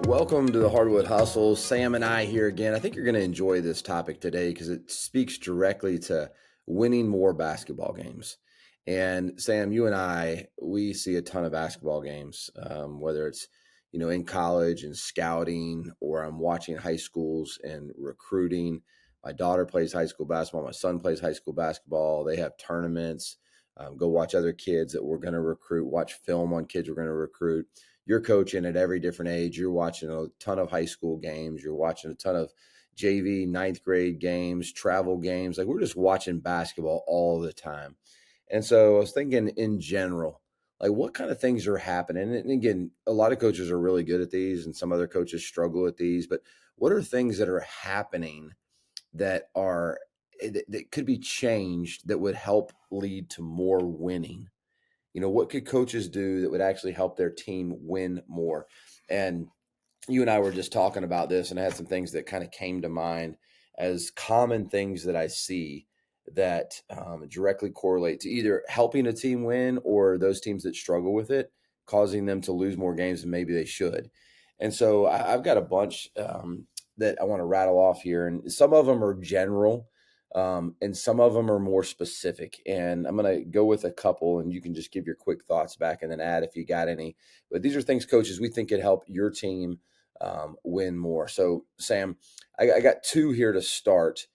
Welcome to the Hardwood Hustle. Sam and I here again. I think you're going to enjoy this topic today because it speaks directly to winning more basketball games. And Sam, you and I, we see a ton of basketball games, whether it's in college and scouting, or I'm watching high schools and recruiting. My daughter plays high school basketball. My son plays high school basketball. They have tournaments. Go watch other kids that we're going to recruit. Watch film on kids we're going to recruit. You're coaching at every different age. You're watching a ton of high school games. You're watching a ton of JV, ninth grade games, travel games. Like, we're just watching basketball all the time. And so I was thinking in general, like, what kind of things are happening? And again, a lot of coaches are really good at these and some other coaches struggle at these, but what are things that are happening that could be changed that would help lead to more winning? What could coaches do that would actually help their team win more? And you and I were just talking about this, and I had some things that kind of came to mind as common things that I see that directly correlate to either helping a team win or those teams that struggle with it, causing them to lose more games than maybe they should. And so I've got a bunch that I want to rattle off here, and some of them are general. And some of them are more specific, and I'm going to go with a couple, and you can just give your quick thoughts back and then add if you got any. But these are things, coaches, we think could help your team win more. So, Sam, I got two here to start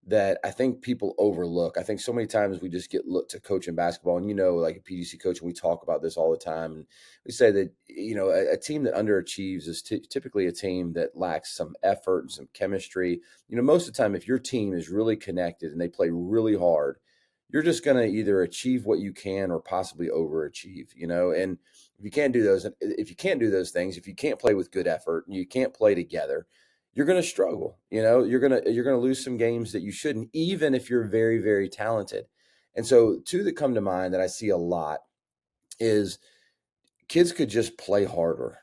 that I think people overlook. I think so many times we just get looked to coaching basketball, and like at PGC Coaching, we talk about this all the time. And we say that a team that underachieves is typically a team that lacks some effort and some chemistry. Most of the time, if your team is really connected and they play really hard, you're just going to either achieve what you can or possibly overachieve. And if you can't do those things, if you can't play with good effort and you can't play together, you're going to struggle. You're going to lose some games that you shouldn't, even if you're very, very talented. And so two that come to mind that I see a lot is kids could just play harder,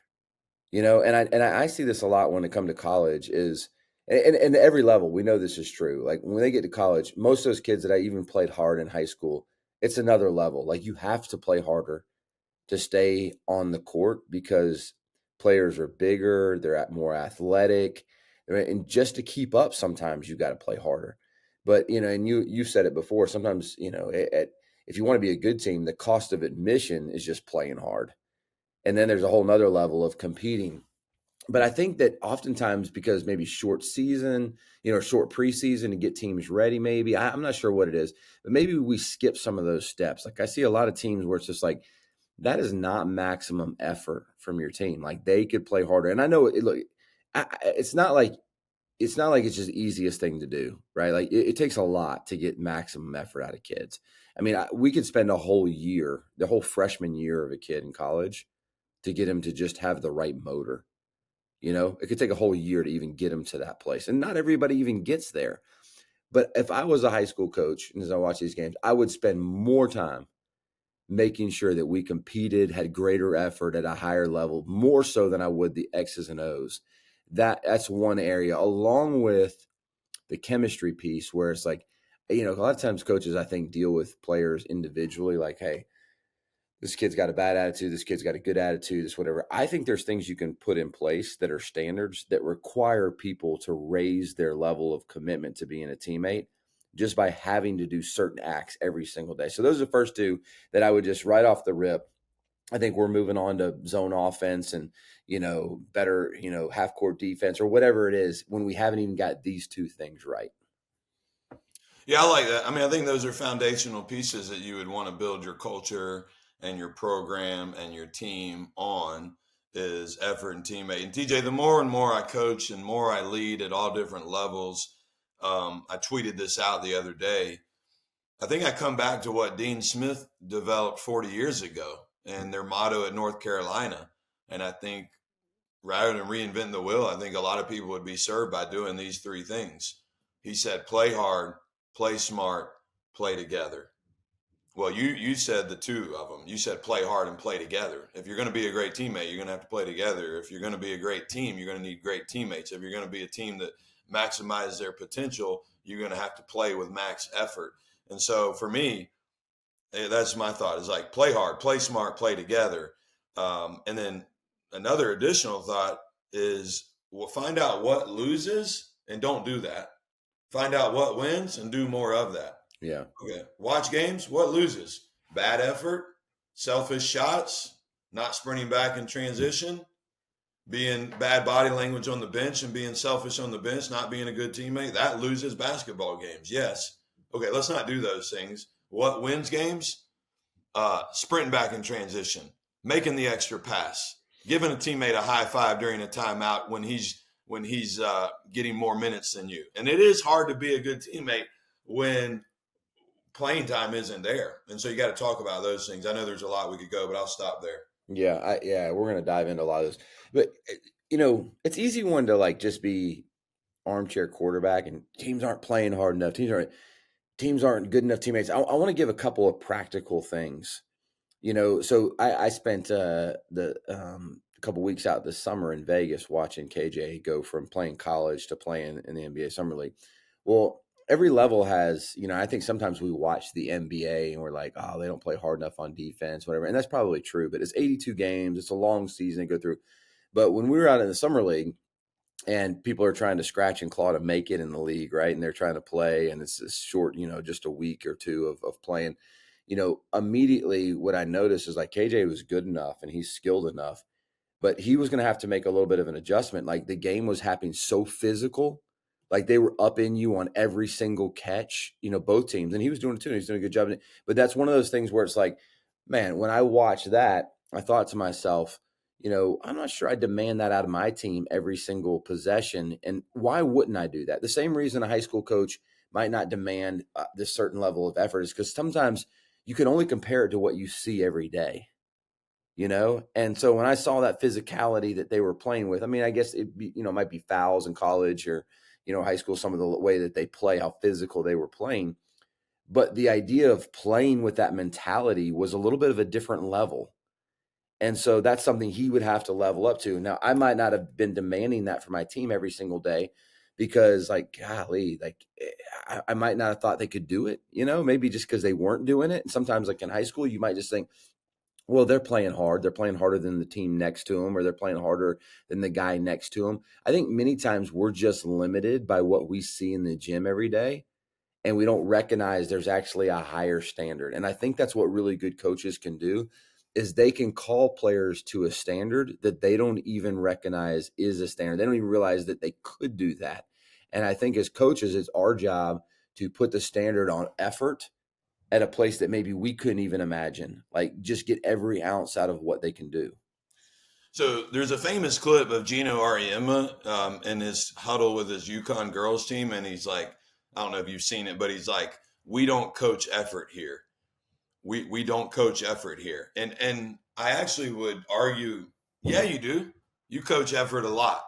and I see this a lot when it comes to college is, and every level, we know this is true. Like, when they get to college, most of those kids that I even played hard in high school, it's another level. Like, you have to play harder to stay on the court because players are bigger, they're more athletic, and just to keep up, sometimes you got to play harder. But and you said it before. Sometimes if you want to be a good team, the cost of admission is just playing hard, and then there's a whole nother level of competing. But I think that oftentimes, because maybe short season, short preseason to get teams ready, maybe I'm not sure what it is, but maybe we skip some of those steps. Like, I see a lot of teams where it's just like, that is not maximum effort from your team. Like, they could play harder. And I know it's not like it's just the easiest thing to do, right? Like, it takes a lot to get maximum effort out of kids. I mean, we could spend a whole year, the whole freshman year of a kid in college, to get him to just have the right motor. It could take a whole year to even get him to that place. And not everybody even gets there. But if I was a high school coach and as I watch these games, I would spend more time making sure that we competed, had greater effort at a higher level, more so than I would the X's and O's. That's one area, along with the chemistry piece, where it's like, a lot of times coaches, I think, deal with players individually, like, hey, this kid's got a bad attitude, this kid's got a good attitude, this whatever. I think there's things you can put in place that are standards that require people to raise their level of commitment to being a teammate just by having to do certain acts every single day. So those are the first two that I would just right off the rip. I think we're moving on to zone offense and, better, half court defense or whatever it is when we haven't even got these two things right. Yeah, I like that. I mean, I think those are foundational pieces that you would want to build your culture and your program and your team on is effort and teammate. And TJ, the more and more I coach and more I lead at all different levels, I tweeted this out the other day. I think I come back to what Dean Smith developed 40 years ago and their motto at North Carolina. And I think rather than reinvent the wheel, I think a lot of people would be served by doing these three things. He said, play hard, play smart, play together. Well, you said the two of them. You said play hard and play together. If you're going to be a great teammate, you're going to have to play together. If you're going to be a great team, you're going to need great teammates. If you're going to be a team that maximizes their potential, you're going to have to play with max effort. And so for me, that's my thought is like play hard, play smart, play together. And then another additional thought, is find out what loses and don't do that. Find out what wins and do more of that. Yeah. Okay. Watch games. What loses? Bad effort, selfish shots, not sprinting back in transition, being bad body language on the bench and being selfish on the bench, not being a good teammate. That loses basketball games. Yes. Okay. Let's not do those things. What wins games? Sprinting back in transition, making the extra pass, giving a teammate a high five during a timeout when he's getting more minutes than you. And it is hard to be a good teammate when playing time isn't there. And so you got to talk about those things. I know there's a lot we could go, but I'll stop there. Yeah, we're gonna dive into a lot of this, but it's easy one to like just be armchair quarterback, and teams aren't playing hard enough. Teams aren't good enough teammates. I want to give a couple of practical things. So I spent a couple weeks out this summer in Vegas watching KJ go from playing college to playing in the NBA Summer League. Well, every level has, I think sometimes we watch the NBA and we're like, oh, they don't play hard enough on defense, whatever. And that's probably true, but it's 82 games. It's a long season to go through. But when we were out in the Summer League and people are trying to scratch and claw to make it in the league, right? And they're trying to play, and it's this short, just a week or two of playing, immediately what I noticed is like KJ was good enough and he's skilled enough, but he was going to have to make a little bit of an adjustment. Like the game was happening so physical, like they were up in you on every single catch, both teams. And he was doing it too. And he's doing a good job. But that's one of those things where it's like, man, when I watched that, I thought to myself, I'm not sure I demand that out of my team every single possession. And why wouldn't I do that? The same reason a high school coach might not demand this certain level of effort is because sometimes you can only compare it to what you see every day. And so when I saw that physicality that they were playing with, I mean, I guess it might be fouls in college or, high school, some of the way that they play, how physical they were playing. But the idea of playing with that mentality was a little bit of a different level. And so that's something he would have to level up to. Now, I might not have been demanding that for my team every single day because golly, I might not have thought they could do it, maybe just because they weren't doing it. And sometimes like in high school, you might just think, well, they're playing hard. They're playing harder than the team next to them, or they're playing harder than the guy next to them. I think many times we're just limited by what we see in the gym every day, and we don't recognize there's actually a higher standard. And I think that's what really good coaches can do is they can call players to a standard that they don't even recognize is a standard. They don't even realize that they could do that. And I think as coaches, it's our job to put the standard on effort at a place that maybe we couldn't even imagine, like just get every ounce out of what they can do. So there's a famous clip of Gino Auriemma in his huddle with his UConn girls team. And he's like, I don't know if you've seen it, but he's like, we don't coach effort here. We don't coach effort here. And I actually would argue, yeah, you do. You coach effort a lot.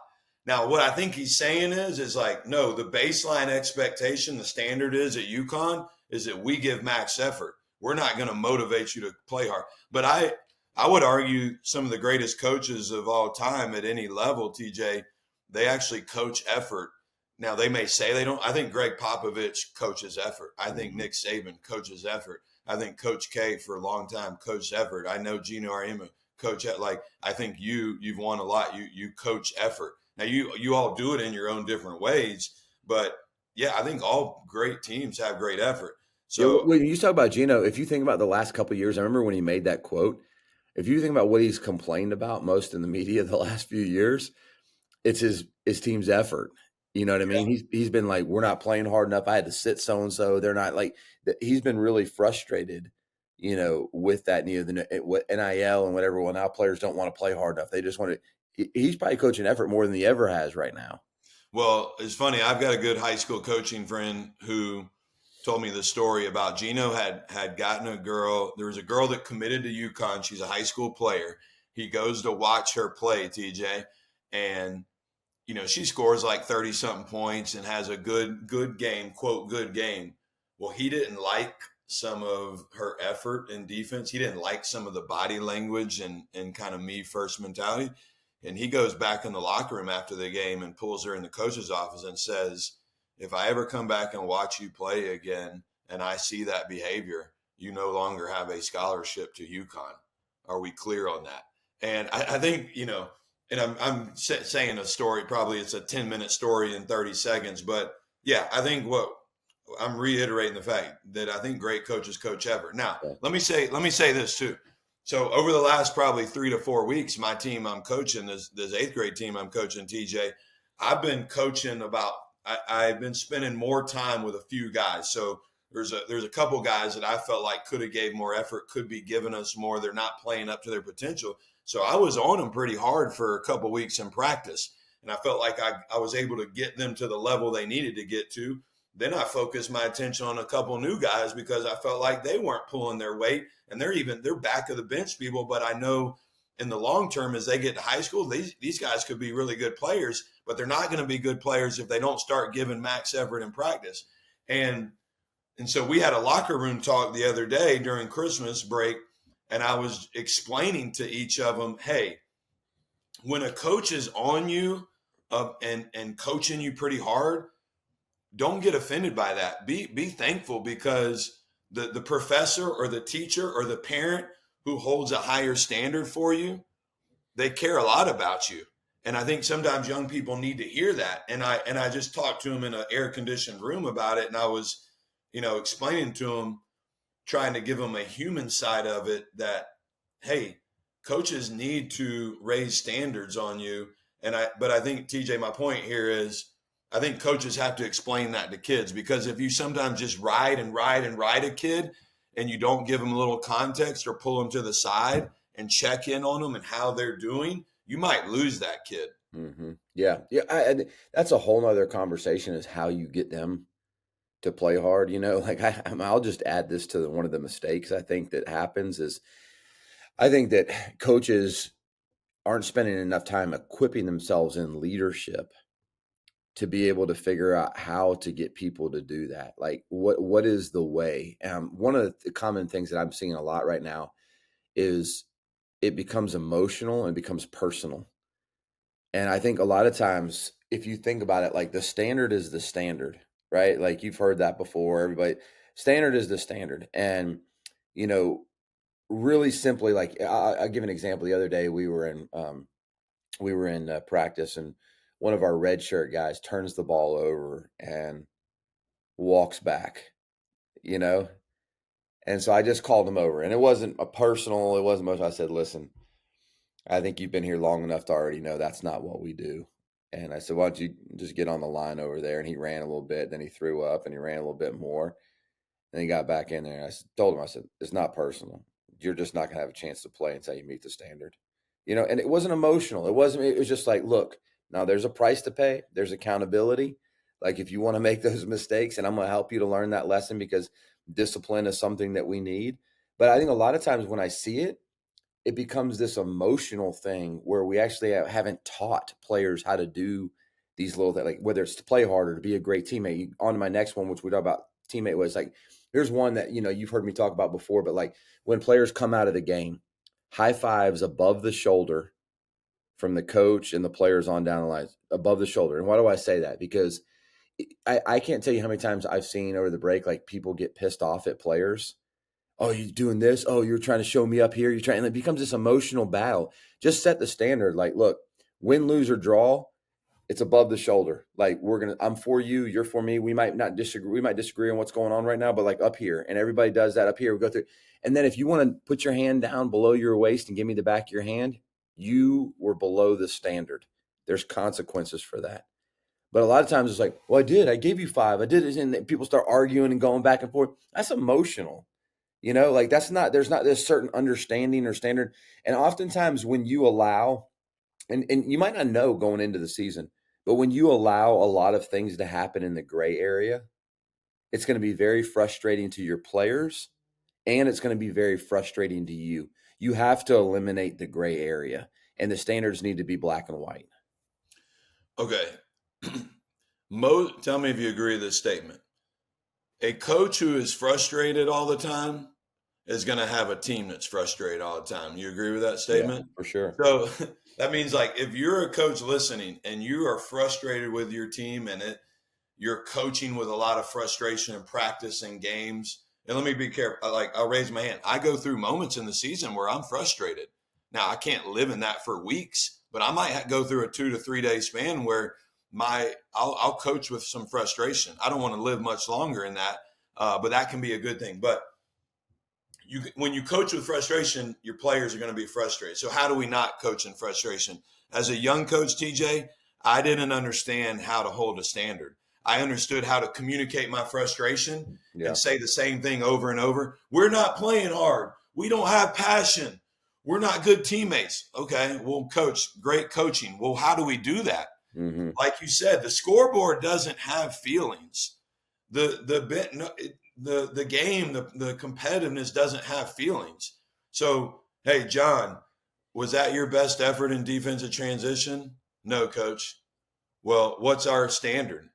Now, what I think he's saying is like, no, the baseline expectation, the standard is at UConn is that we give max effort. We're not going to motivate you to play hard. But I would argue some of the greatest coaches of all time at any level, TJ, they actually coach effort. Now, they may say they don't. I think Greg Popovich coaches effort. I think Nick Saban coaches effort. I think Coach K for a long time coached effort. I know Gino Auriemma coach at I think you've won a lot. You coach effort. Now you all do it in your own different ways, but yeah, I think all great teams have great effort. So when you talk about Gino, if you think about the last couple of years, I remember when he made that quote. If you think about what he's complained about most in the media the last few years, it's his team's effort. You know what I mean? yeah. He's been like, we're not playing hard enough. I had to sit so and so. They're not like. He's been really frustrated, with that. What NIL and whatever. Well, now players don't want to play hard enough. They just want to. He's probably coaching effort more than he ever has right now. Well, it's funny. I've got a good high school coaching friend who told me the story about Gino had gotten a girl. There was a girl that committed to UConn. She's a high school player. He goes to watch her play, TJ, and she scores like 30 something points and has a good game, quote, good game. Well, he didn't like some of her effort in defense. He didn't like some of the body language and kind of me first mentality. And he goes back in the locker room after the game and pulls her in the coach's office and says, if I ever come back and watch you play again and I see that behavior, you no longer have a scholarship to UConn. Are we clear on that? And I think, and I'm saying a story, probably it's a 10-minute story in 30 seconds, but yeah, I think what I'm reiterating the fact that I think great coaches coach ever. Now, Yeah. let me say this too. So over the last probably 3 to 4 weeks, my team I'm coaching, this eighth grade team I'm coaching, TJ, I've been coaching about, I've been spending more time with a few guys. So there's a couple guys that I felt like could have gave more effort, could be giving us more. They're not playing up to their potential. So I was on them pretty hard for a couple weeks in practice. And I felt like I was able to get them to the level they needed to get to. Then I focused my attention on a couple new guys because I felt like they weren't pulling their weight, and they're back of the bench people. But I know in the long term, as they get to high school, these guys could be really good players, but they're not going to be good players if they don't start giving max effort in practice. And so we had a locker room talk the other day during Christmas break, and I was explaining to each of them, hey, when a coach is on you and coaching you pretty hard, don't get offended by that. Be thankful, because the professor or the teacher or the parent who holds a higher standard for you, they care a lot about you. And I think sometimes young people need to hear that. And I just talked to them in an air conditioned room about it, and I was, explaining to them, trying to give them a human side of it, that hey, coaches need to raise standards on you. But I think, TJ, my point here is, I think coaches have to explain that to kids, because if you sometimes just ride a kid and you don't give them a little context or pull them to the side and check in on them and how they're doing, you might lose that kid. Mm-hmm. Yeah. Yeah. That's a whole nother conversation, is how you get them to play hard. Like I'll just add this to one of the mistakes I think that happens is, I think that coaches aren't spending enough time equipping themselves in leadership to be able to figure out how to get people to do that. Like what is the way? One of the common things that I'm seeing a lot right now is it becomes emotional and becomes personal. And I think a lot of times, if you think about it, like the standard is the standard, right? Like you've heard that before. Everybody, standard is the standard. And, you know, really simply, like I'll give an example. The other day we were in practice, and one of our red shirt guys turns the ball over and walks back, you know? And so I just called him over, and it wasn't it wasn't much. I said, listen, I think you've been here long enough to already know that's not what we do. And I said, why don't you just get on the line over there? And he ran a little bit, then he threw up, and he ran a little bit more. And he got back in there. And told him, I said, it's not personal. You're just not going to have a chance to play until you meet the standard. And it wasn't emotional. It was just like, look, now there's a price to pay. There's accountability. Like if you want to make those mistakes, and I'm going to help you to learn that lesson, because discipline is something that we need. But I think a lot of times when I see it, it becomes this emotional thing where we actually haven't taught players how to do these little things, like whether it's to play harder, to be a great teammate. On to my next one, which we talk about teammate, was like, here's one that, you've heard me talk about before, but like when players come out of the game, high fives above the shoulder from the coach and the players on down the line, above the shoulder. And why do I say that? Because I can't tell you how many times I've seen over the break, like people get pissed off at players. Oh, you're doing this. Oh, you're trying to show me up here. And it becomes this emotional battle. Just set the standard. Like, look, win, lose, or draw, it's above the shoulder. Like I'm for you, you're for me. We might not disagree. We might disagree on what's going on right now, but like up here, and everybody does that up here. We go through. And then if you want to put your hand down below your waist and give me the back of your hand, you were below the standard. There's consequences for that. But a lot of times it's like, well, I gave you 5. I did it. And people start arguing and going back and forth. That's emotional. Like there's not this certain understanding or standard. And oftentimes when you allow, and you might not know going into the season, but when you allow a lot of things to happen in the gray area, it's going to be very frustrating to your players, and it's going to be very frustrating to you. You have to eliminate the gray area, and the standards need to be black and white. Okay. Tell me if you agree with this statement. A coach who is frustrated all the time is going to have a team that's frustrated all the time. You agree with that statement? Yeah, for sure. So that means, like, if you're a coach listening and you are frustrated with your team and you're coaching with a lot of frustration in practice and games, and let me be careful. Like, I'll raise my hand. I go through moments in the season where I'm frustrated. Now, I can't live in that for weeks, but I might go through a 2 to 3 day span where I'll coach with some frustration. I don't want to live much longer in that, but that can be a good thing. But when you coach with frustration, your players are going to be frustrated. So how do we not coach in frustration? As a young coach, TJ, I didn't understand how to hold a standard. I understood how to communicate my frustration and say the same thing over and over. We're not playing hard. We don't have passion. We're not good teammates. Okay, well, coach, great coaching. Well, how do we do that? Mm-hmm. Like you said, the scoreboard doesn't have feelings. The game, the competitiveness doesn't have feelings. So, hey, John, was that your best effort in defensive transition? No, coach. Well, what's our standard?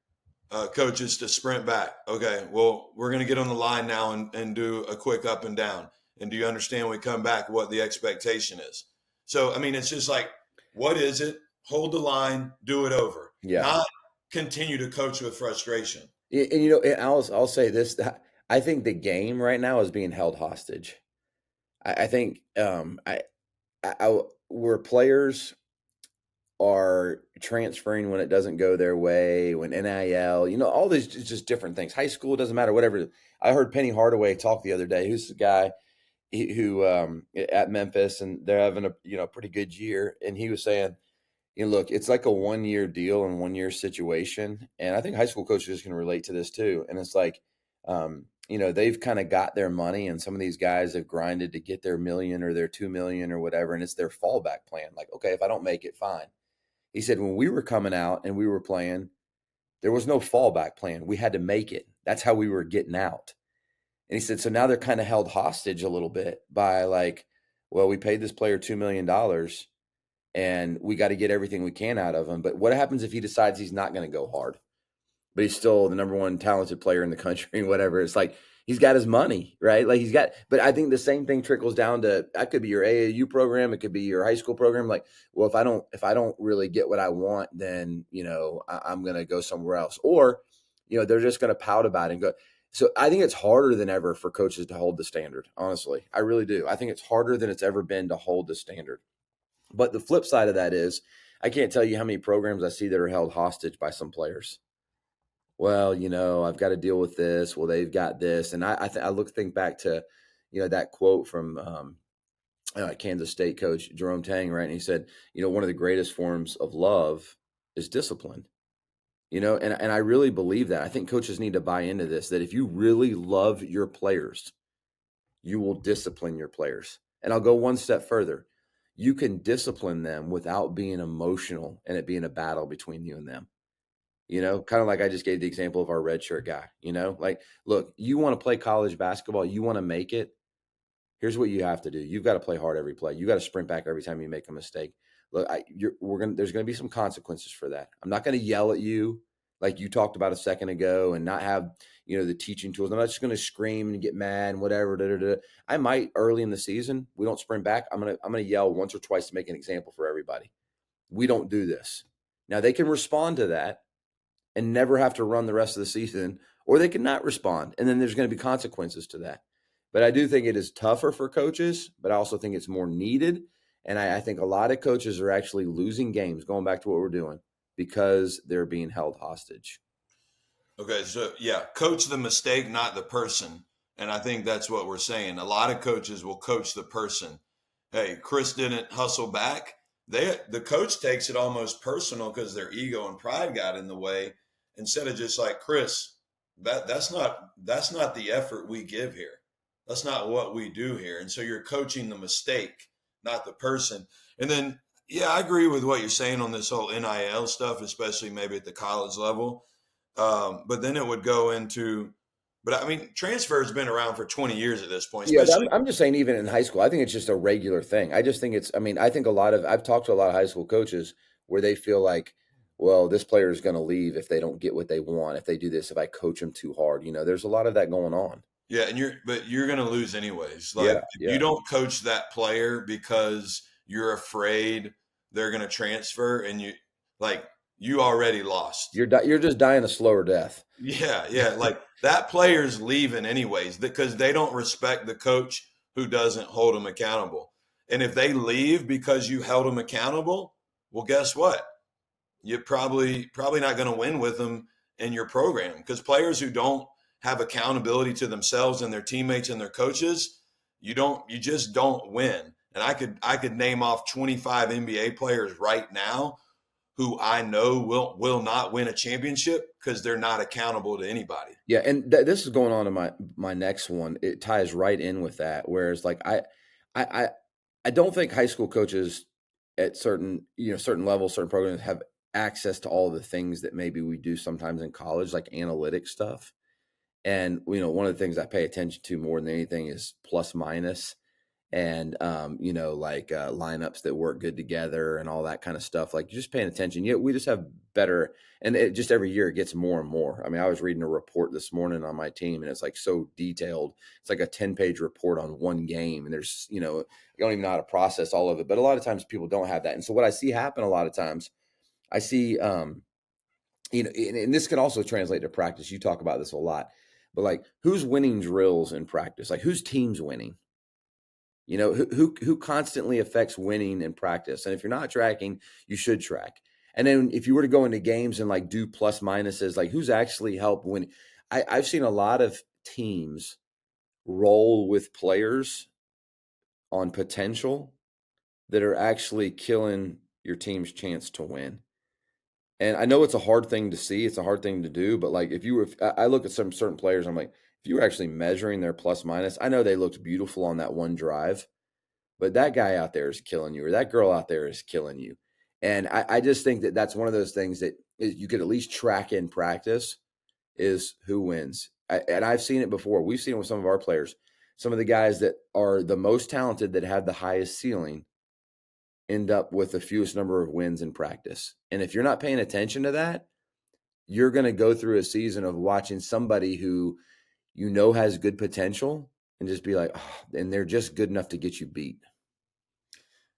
Coach, is to sprint back. Okay, well, we're going to get on the line now and do a quick up and down. And do you understand when we come back what the expectation is? So, I mean, it's just like, what is it? Hold the line, do it over. Yeah. Not continue to coach with frustration. And I'll say this: I think the game right now is being held hostage. I think where players are transferring when it doesn't go their way, when NIL, all these just different things. High school, doesn't matter, whatever. I heard Penny Hardaway talk the other day. Who's the guy who at Memphis, and they're having a pretty good year, and he was saying, look, it's like a 1-year deal and 1-year situation. And I think high school coaches can relate to this too. And it's like, they've kind of got their money, and some of these guys have grinded to get their $1 million or their $2 million or whatever. And it's their fallback plan. Like, okay, if I don't make it, fine. He said, when we were coming out and we were playing, there was no fallback plan. We had to make it. That's how we were getting out. And he said, so now they're kind of held hostage a little bit by like, well, we paid this player $2 million. And we got to get everything we can out of him. But what happens if he decides he's not going to go hard, but he's still the number one talented player in the country and whatever? It's like, he's got his money, right? Like but I think the same thing trickles down to, that could be your AAU program. It could be your high school program. Like, well, if I don't really get what I want, then, I'm going to go somewhere else. Or, they're just going to pout about it and go. So I think it's harder than ever for coaches to hold the standard. Honestly, I really do. I think it's harder than it's ever been to hold the standard. But the flip side of that is, I can't tell you how many programs I see that are held hostage by some players. Well, I've got to deal with this. Well, they've got this. And I think back to, that quote from Kansas State coach Jerome Tang, right? And he said, one of the greatest forms of love is discipline. And I really believe that. I think coaches need to buy into this, that if you really love your players, you will discipline your players. And I'll go one step further. You can discipline them without being emotional and it being a battle between you and them. Kind of like I just gave the example of our red shirt guy, like, look, you want to play college basketball, you want to make it. Here's what you have to do. You've got to play hard every play. You got to sprint back every time you make a mistake. Look, there's going to be some consequences for that. I'm not going to yell at you like you talked about a second ago and not have, the teaching tools. I'm not just going to scream and get mad and whatever. I might early in the season, we don't sprint back. I'm going to yell once or twice to make an example for everybody. We don't do this. Now they can respond to that and never have to run the rest of the season, or they can not respond. And then there's going to be consequences to that. But I do think it is tougher for coaches, but I also think it's more needed. And I think a lot of coaches are actually losing games, going back to what we're doing, because they're being held hostage. Okay, so yeah, coach the mistake, not the person. And I think that's what we're saying. A lot of coaches will coach the person. Hey, Chris didn't hustle back. The coach takes it almost personal because their ego and pride got in the way, instead of just like, Chris, that's not the effort we give here. That's not what we do here. And so you're coaching the mistake, not the person. And then, yeah, I agree with what you're saying on this whole NIL stuff, especially maybe at the college level. But then it would go into, but I mean, transfer has been around for 20 years at this point. Yeah, I'm just saying, even in high school, I think it's just a regular thing. I just think I think I've talked to a lot of high school coaches where they feel like, well, this player is going to leave if they don't get what they want, if they do this, if I coach them too hard. There's a lot of that going on. Yeah, and you're going to lose anyways. Like, if you don't coach that player because you're afraid they're going to transfer, and you already lost. You're just dying a slower death. Yeah. Like, that player's leaving anyways because they don't respect the coach who doesn't hold them accountable. And if they leave because you held them accountable, well, guess what? You're probably not going to win with them in your program, because players who don't have accountability to themselves and their teammates and their coaches, you just don't win. And I could name off 25 NBA players right now who I know will not win a championship because they're not accountable to anybody. Yeah, and this is going on in my next one. It ties right in with that. Whereas, like I I don't think high school coaches at certain levels, certain programs have access to all the things that maybe we do sometimes in college, like analytic stuff. And one of the things I pay attention to more than anything is plus minus, and like lineups that work good together and all that kind of stuff. Like just paying attention. Yeah, we just have better, and it just every year it gets more and more. I mean, I was reading a report this morning on my team, and it's like so detailed. It's like a 10-page report on one game, and there's you don't even know how to process all of it. But a lot of times people don't have that, and so what I see happen a lot of times, I see and this can also translate to practice. You talk about this a lot, but like who's winning drills in practice? Like whose team's winning? Who constantly affects winning in practice? And if you're not tracking, you should track. And then if you were to go into games and like do plus minuses, like who's actually helped win? I've seen a lot of teams roll with players on potential that are actually killing your team's chance to win. And I know it's a hard thing to see. It's a hard thing to do. But like if I look at some certain players, I'm like, if you were actually measuring their plus minus, I know they looked beautiful on that one drive, but that guy out there is killing you, or that girl out there is killing you. And I just think that that's one of those things that you could at least track in practice is who wins. And I've seen it before. We've seen it with some of our players. Some of the guys that are the most talented, that have the highest ceiling, end up with the fewest number of wins in practice. And if you're not paying attention to that, you're going to go through a season of watching somebody who has good potential and just be like, oh, and they're just good enough to get you beat.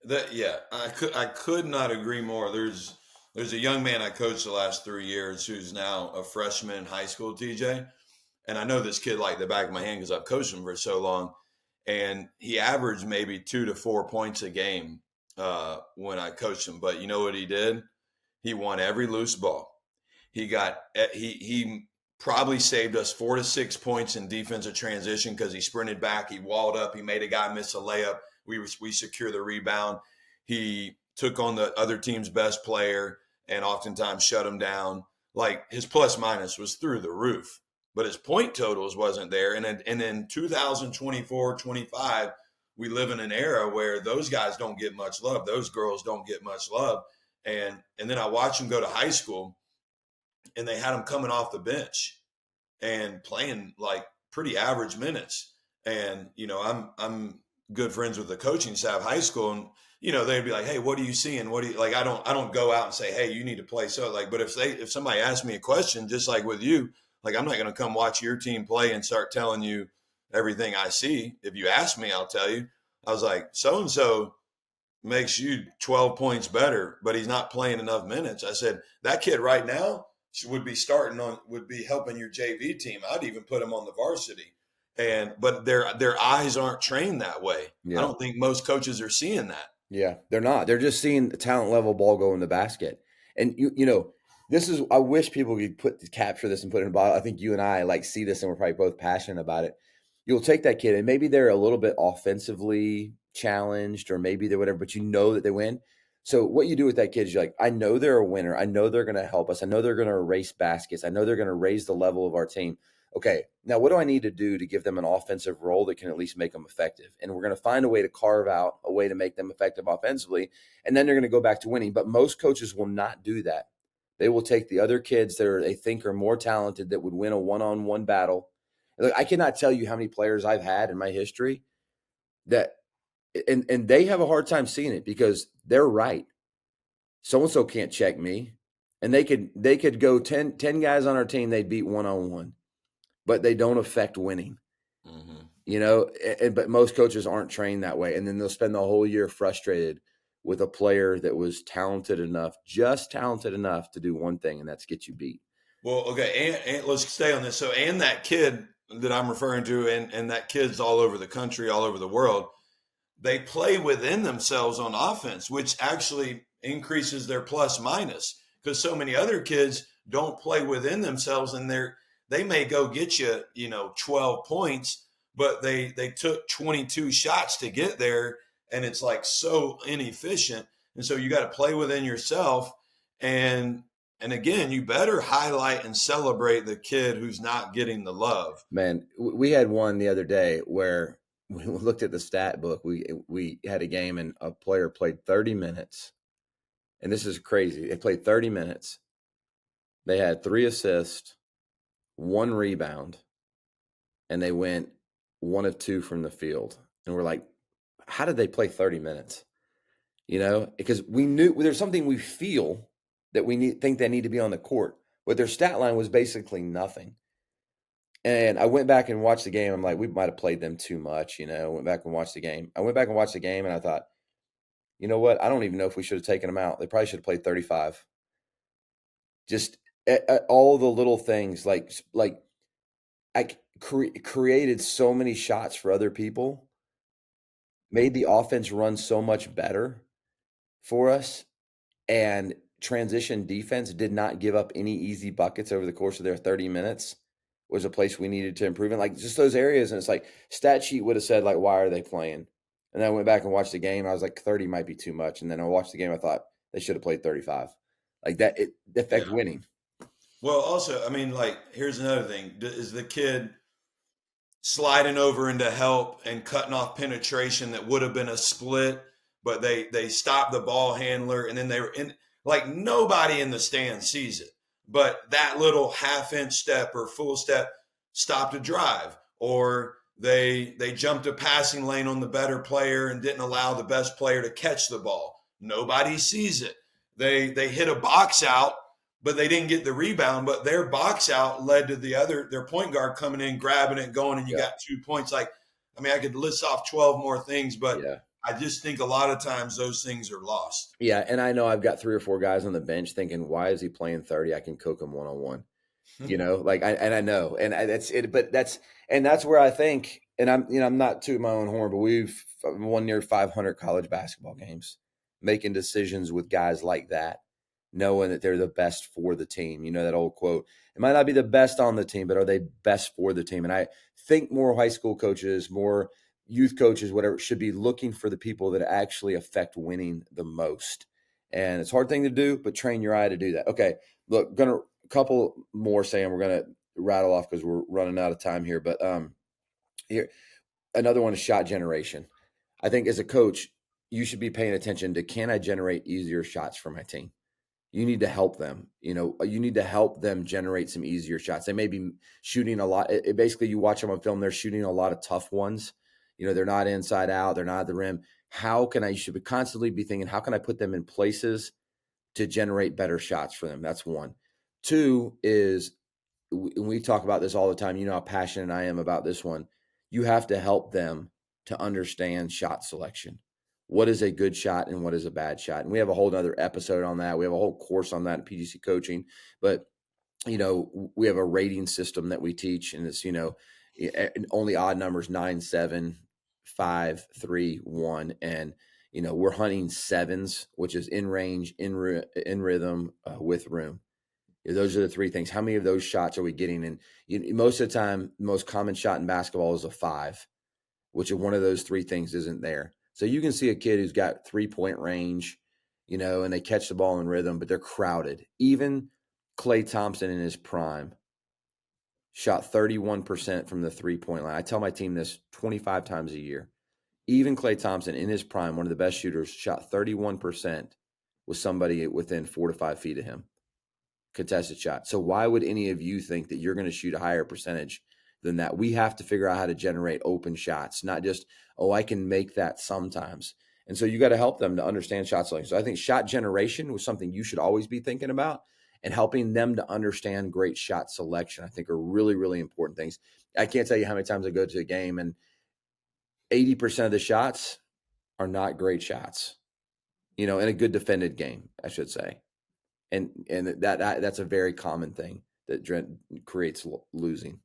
I could not agree more. There's a young man I coached the last 3 years who's now a freshman in high school, TJ. And I know this kid like the back of my hand because I've coached him for so long. And he averaged maybe 2 to 4 points a game when I coached him. But you know what he did? He won every loose ball. He probably saved us 4 to 6 points in defensive transition because he sprinted back, he walled up, he made a guy miss a layup. We secure the rebound. He took on the other team's best player and oftentimes shut him down. Like his plus minus was through the roof, but his point totals wasn't there. And in 2024, 25, we live in an era where those guys don't get much love. Those girls don't get much love. And then I watched him go to high school, and they had him coming off the bench and playing like pretty average minutes. And, I'm good friends with the coaching staff high school, and, they'd be like, hey, what are you seeing? What do you like? I don't go out and say, hey, you need to play. So like, but if somebody asks me a question, just like with you, like, I'm not going to come watch your team play and start telling you everything I see. If you ask me, I'll tell you. I was like, so-and-so makes you 12 points better, but he's not playing enough minutes. I said, that kid right now would be helping your JV team. I'd even put him on the varsity. But their eyes aren't trained that way. Yeah. I don't think most coaches are seeing that. Yeah, they're not. They're just seeing the talent level ball go in the basket. And this is, I wish people could capture this and put it in a bottle. I think you and I like see this, and we're probably both passionate about it. You'll take that kid, and maybe they're a little bit offensively challenged, or maybe they're whatever, but that they win. So what you do with that kid is you're like, I know they're a winner. I know they're going to help us. I know they're going to erase baskets. I know they're going to raise the level of our team. Okay, now what do I need to do to give them an offensive role that can at least make them effective? And we're going to find a way to carve out a way to make them effective offensively, and then they're going to go back to winning. But most coaches will not do that. They will take the other kids that they think are more talented, that would win a one-on-one battle. Look, I cannot tell you how many players I've had in my history that, and they have a hard time seeing it because they're right. So-and-so can't check me. And they could go 10 guys on our team, they'd beat one-on-one. But they don't affect winning, but most coaches aren't trained that way. And then they'll spend the whole year frustrated with a player that was just talented enough to do one thing, and that's get you beat. Well, okay. And let's stay on this. So, and that kid that I'm referring to, and that kid's all over the country, all over the world, they play within themselves on offense, which actually increases their plus minus, because so many other kids don't play within themselves, and they may go get you, 12 points, but they took 22 shots to get there, and it's like so inefficient. And so you got to play within yourself, and again, you better highlight and celebrate the kid who's not getting the love. Man, we had one the other day where we looked at the stat book. We had a game and a player played 30 minutes. And this is crazy. They played 30 minutes. They had 3 assists, 1 rebound, and they went 1 of 2 from the field. And we're like, how did they play 30 minutes? Because we knew there's something we feel that think they need to be on the court, but their stat line was basically nothing. And I went back and watched the game. I'm like, we might have played them too much, went back and watched the game. I went back and watched the game, and I thought, you know what? I don't even know if we should have taken them out. They probably should have played 35. Just at all the little things, like I created so many shots for other people, made the offense run so much better for us, and transition defense did not give up any easy buckets over the course of their 30 minutes. Was a place we needed to improve in, like just those areas. And it's like stat sheet would have said, like, why are they playing? And then I went back and watched the game. I was like, 30 might be too much. And then I watched the game. I thought they should have played 35. Like that, it affects winning. Well, also, I mean, like, here's another thing. Is the kid sliding over into help and cutting off penetration that would have been a split, but they stopped the ball handler, and then they were in, like, nobody in the stand sees it. But that little half-inch step or full step stopped a drive, or they jumped a passing lane on the better player and didn't allow the best player to catch the ball. Nobody sees it. They hit a box out, but they didn't get the rebound. But their box out led to their point guard coming in, grabbing it, going, and you got 2 points. Like, I mean, I could list off 12 more things, but I just think a lot of times those things are lost. Yeah, and I know I've got 3 or 4 guys on the bench thinking, why is he playing 30? I can cook him one-on-one. Like I know, and that's it. But that's where I think, and I'm not tooting my own horn, but we've won near 500 college basketball games, making decisions with guys like that, knowing that they're the best for the team. You know that old quote: "It might not be the best on the team, but are they best for the team?" And I think more high school coaches, more youth coaches, whatever, should be looking for the people that actually affect winning the most. And it's a hard thing to do, but train your eye to do that. Okay, look, a couple more, Sam. We're gonna rattle off because we're running out of time here. But here, another one is shot generation. I think as a coach, you should be paying attention to, can I generate easier shots for my team? You need to help them. You need to help them generate some easier shots. They may be shooting a lot. Basically, you watch them on film, they're shooting a lot of tough ones. They're not inside out. They're not at the rim. You should constantly be thinking, how can I put them in places to generate better shots for them? That's one. 2 is, we talk about this all the time. You know how passionate I am about this one. You have to help them to understand shot selection. What is a good shot and what is a bad shot? And we have a whole other episode on that. We have a whole course on that in PGC Coaching. But, we have a rating system that we teach, and it's, only odd numbers, 9, 7, 5, 3, 1. And, we're hunting 7s, which is in range, in rhythm, with room. Those are the 3 things. How many of those shots are we getting? And most of the time, the most common shot in basketball is a 5, which is one of those 3 things isn't there. So you can see a kid who's got 3-point range, and they catch the ball in rhythm, but they're crowded. Even Klay Thompson in his prime shot 31% from the 3-point line. I tell my team this 25 times a year. Even Klay Thompson in his prime, one of the best shooters, shot 31% with somebody within 4 to 5 feet of him. Contested shot. So why would any of you think that you're going to shoot a higher percentage than that? We have to figure out how to generate open shots, not just, I can make that sometimes. And so you got to help them to understand shot selection. So I think shot generation was something you should always be thinking about, and helping them to understand great shot selection, I think, are really, really important things. I can't tell you how many times I go to a game and 80% of the shots are not great shots, in a good defended game, I should say. And that's a very common thing that creates losing.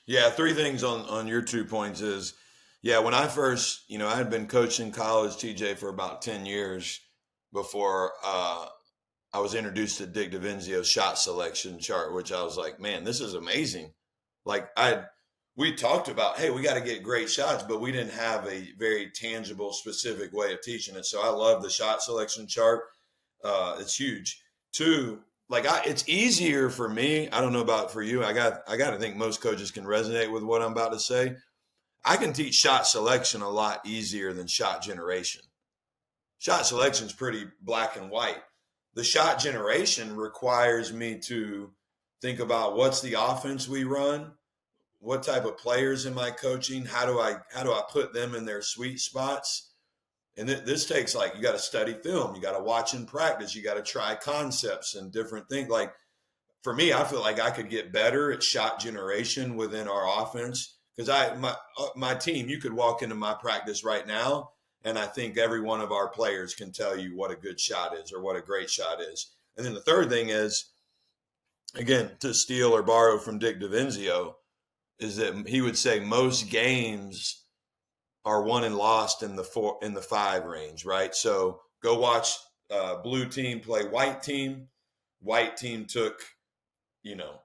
Yeah, 3 things on your 2 points is, when I first, I had been coaching college, TJ, for about 10 years before I was introduced to Dick DeVinzio's shot selection chart, which I was like, man, this is amazing. Like we talked about, hey, we got to get great shots, but we didn't have a very tangible, specific way of teaching it. So I love the shot selection chart. It's huge. Two, it's easier for me. I don't know about for you. I got to think most coaches can resonate with what I'm about to say. I can teach shot selection a lot easier than shot generation. Shot selection is pretty black and white. The shot generation requires me to think about what's the offense we run, what type of players am I coaching, how do I put them in their sweet spots. And this takes you got to study film, you got to watch and practice, you got to try concepts and different things. Like for me, I feel like I could get better at shot generation within our offense because my team, you could walk into my practice right now, and I think every one of our players can tell you what a good shot is or what a great shot is. And then the third thing is, again, to steal or borrow from Dick DeVinzio, is that he would say most games are won and lost in the 5 range, right? So go watch blue team play white team. White team took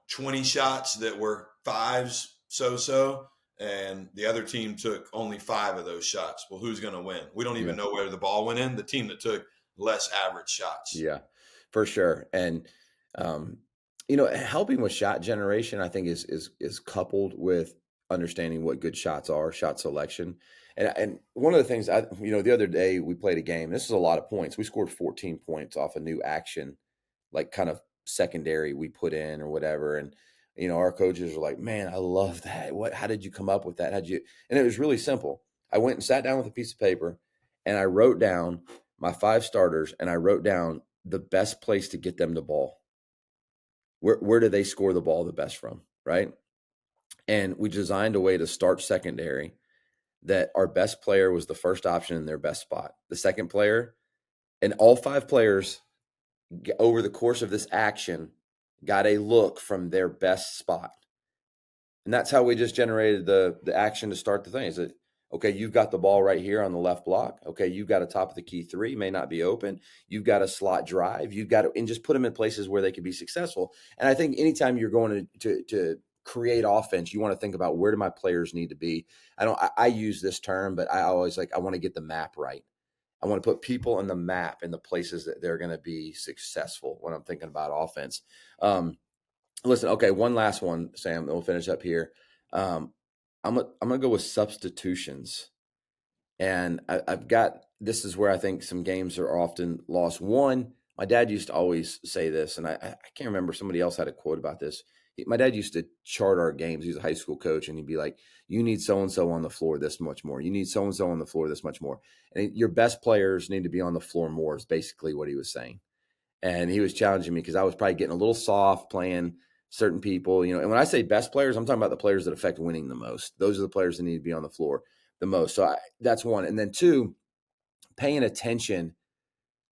20 shots that were 5s so, and the other team took only 5 of those shots. Well, who's going to win? We don't even know where the ball went in. The team that took less average shots. Yeah, for sure. And, helping with shot generation, I think is coupled with understanding what good shots are, shot selection. And one of the things the other day we played a game, this is a lot of points. We scored 14 points off a new action, like kind of secondary we put in or whatever. And, our coaches were like, man, I love that. How did you come up with that? And it was really simple. I went and sat down with a piece of paper and I wrote down my 5 starters and I wrote down the best place to get them the ball. Where do they score the ball the best from, right? And we designed a way to start secondary that our best player was the first option in their best spot. The second player, and all 5 players over the course of this action got a look from their best spot. And that's how we just generated the action to start the thing. Is it, okay, you've got the ball right here on the left block. Okay, you've got a top of the key 3, may not be open. You've got a slot drive. You've got to, and just put them in places where they could be successful. And I think anytime you're going to create offense, you want to think about where do my players need to be. I use this term, but I always I want to get the map right. I want to put people on the map in the places that they're going to be successful when I'm thinking about offense. Listen, okay, one last one, Sam, and we'll finish up here. I'm gonna go with substitutions, and I've got this is where I think some games are often lost. One, my dad used to always say this, and I can't remember, somebody else had a quote about this. My dad used to chart our games. He was a high school coach, and he'd be like, "You need so and so on the floor this much more. You need so and so on the floor this much more, and your best players need to be on the floor more." Is basically what he was saying. And he was challenging me because I was probably getting a little soft playing certain people, and when I say best players, I'm talking about the players that affect winning the most. Those are the players that need to be on the floor the most. So that's one. And then 2, paying attention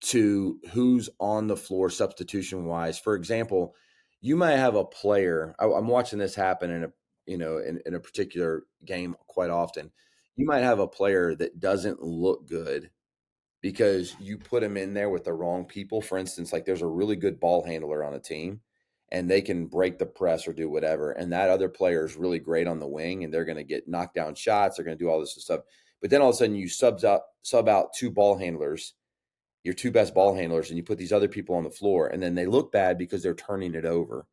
to who's on the floor substitution wise. For example, you might have a player. I'm watching this happen in a particular game quite often. You might have a player that doesn't look good because you put them in there with the wrong people. For instance, there's a really good ball handler on a team and they can break the press or do whatever. And that other player is really great on the wing and they're going to get knocked down shots. They're going to do all this stuff. But then all of a sudden you sub out 2 ball handlers, your 2 best ball handlers, and you put these other people on the floor, and then they look bad because they're turning it over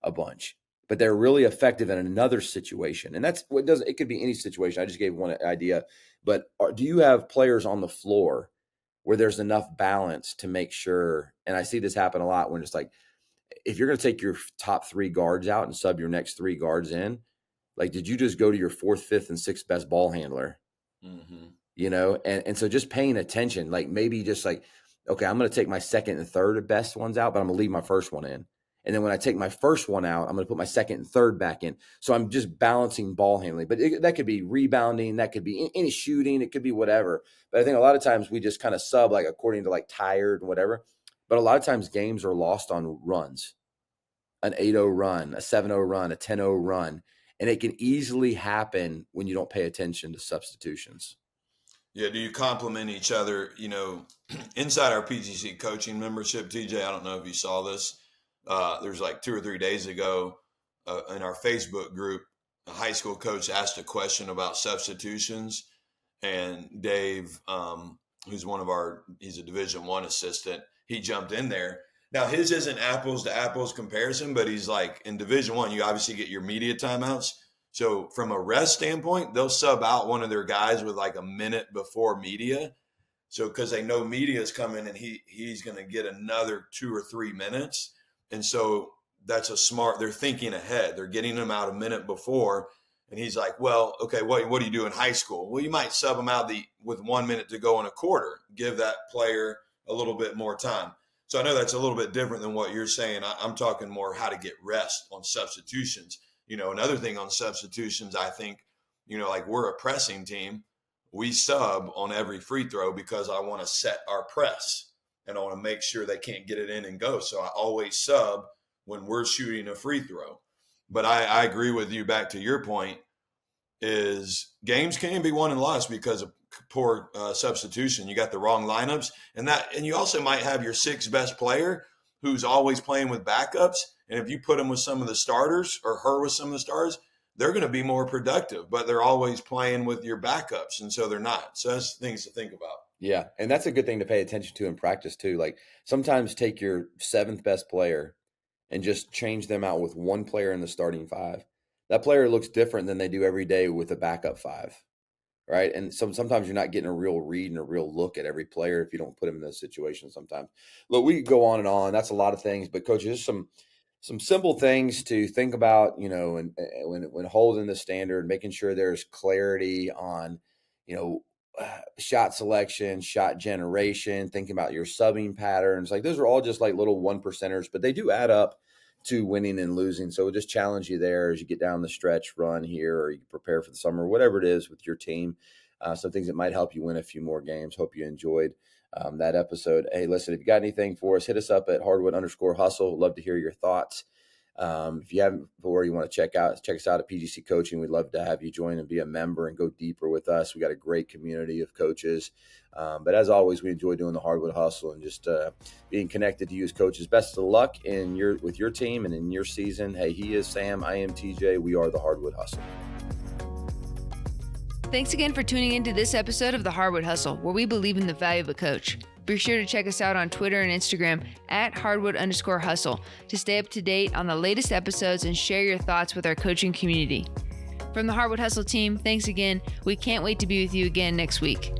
a bunch. But they're really effective in another situation. And that's what it could be any situation. I just gave one idea. But do you have players on the floor where there's enough balance to make sure, and I see this happen a lot when it's if you're going to take your top 3 guards out and sub your next 3 guards in, did you just go to your 4th, 5th, and 6th best ball handler? Mm-hmm. And so just paying attention, maybe just okay, I'm going to take my 2nd and 3rd best ones out, but I'm going to leave my 1st one in. And then when I take my 1st one out, I'm going to put my 2nd and 3rd back in. So I'm just balancing ball handling. But that could be rebounding. That could be any shooting. It could be whatever. But I think a lot of times we just kind of sub according to tired and whatever. But a lot of times games are lost on runs, an 8-0 run, a 7-0 run, a 10-0 run. And it can easily happen when you don't pay attention to substitutions. Yeah, do you complement each other? You know, inside our PGC coaching membership, TJ, I don't know if you saw this. There's like 2 or 3 days ago in our Facebook group, a high school coach asked a question about substitutions, and Dave, who's he's a Division I assistant, he jumped in there. Now his isn't apples to apples comparison, but he's like, in Division I, you obviously get your media timeouts. So from a rest standpoint, they'll sub out one of their guys with like a minute before media. So because they know media is coming and he's going to get another 2 or 3 minutes. And so that's they're thinking ahead. They're getting him out a minute before. And he's like, well, okay, what do you do in high school? Well, you might sub him out with 1 minute to go in a quarter, give that player a little bit more time. So I know that's a little bit different than what you're saying. I'm talking more how to get rest on substitutions. You know, another thing on substitutions, I think, you know, like we're a pressing team. We sub on every free throw because I want to set our press and I want to make sure they can't get it in and go. So I always sub when we're shooting a free throw. But I agree with you, back to your point, is games can be won and lost because of poor substitution. You got the wrong lineups, and you also might have your 6th best player who's always playing with backups. And if you put him with some of the starters or her with some of the stars, they're going to be more productive, but they're always playing with your backups. And so they're not. So that's things to think about. Yeah. And that's a good thing to pay attention to in practice too. Like sometimes take your 7th best player and just change them out with one player in the starting 5. That player looks different than they do every day with a backup 5. Right. And sometimes you're not getting a real read and a real look at every player if you don't put them in those situations sometimes. Look, we could go on and on. That's a lot of things, but coach, just some simple things to think about, you know, and when holding the standard, making sure there's clarity on, you know, shot selection, shot generation, thinking about your subbing patterns. Like those are all just like little 1%ers, but they do add up to winning and losing. So we'll just challenge you there as you get down the stretch run here, or you prepare for the summer, whatever it is with your team. Some things that might help you win a few more games. Hope you enjoyed that episode. Hey, listen, if you got anything for us, hit us up at hardwood_hustle. Love to hear your thoughts. If you haven't before, you want to check us out at PGC Coaching. We'd love to have you join and be a member and go deeper with us. We got a great community of coaches. But as always, we enjoy doing the Hardwood Hustle and just being connected to you as coaches. Best of luck with your team and in your season. Hey, he is Sam. I am TJ. We are the Hardwood Hustle. Thanks again for tuning into this episode of the Hardwood Hustle, where we believe in the value of a coach. Be sure to check us out on Twitter and Instagram at hardwood_hustle to stay up to date on the latest episodes and share your thoughts with our coaching community. From the Hardwood Hustle team, thanks again. We can't wait to be with you again next week.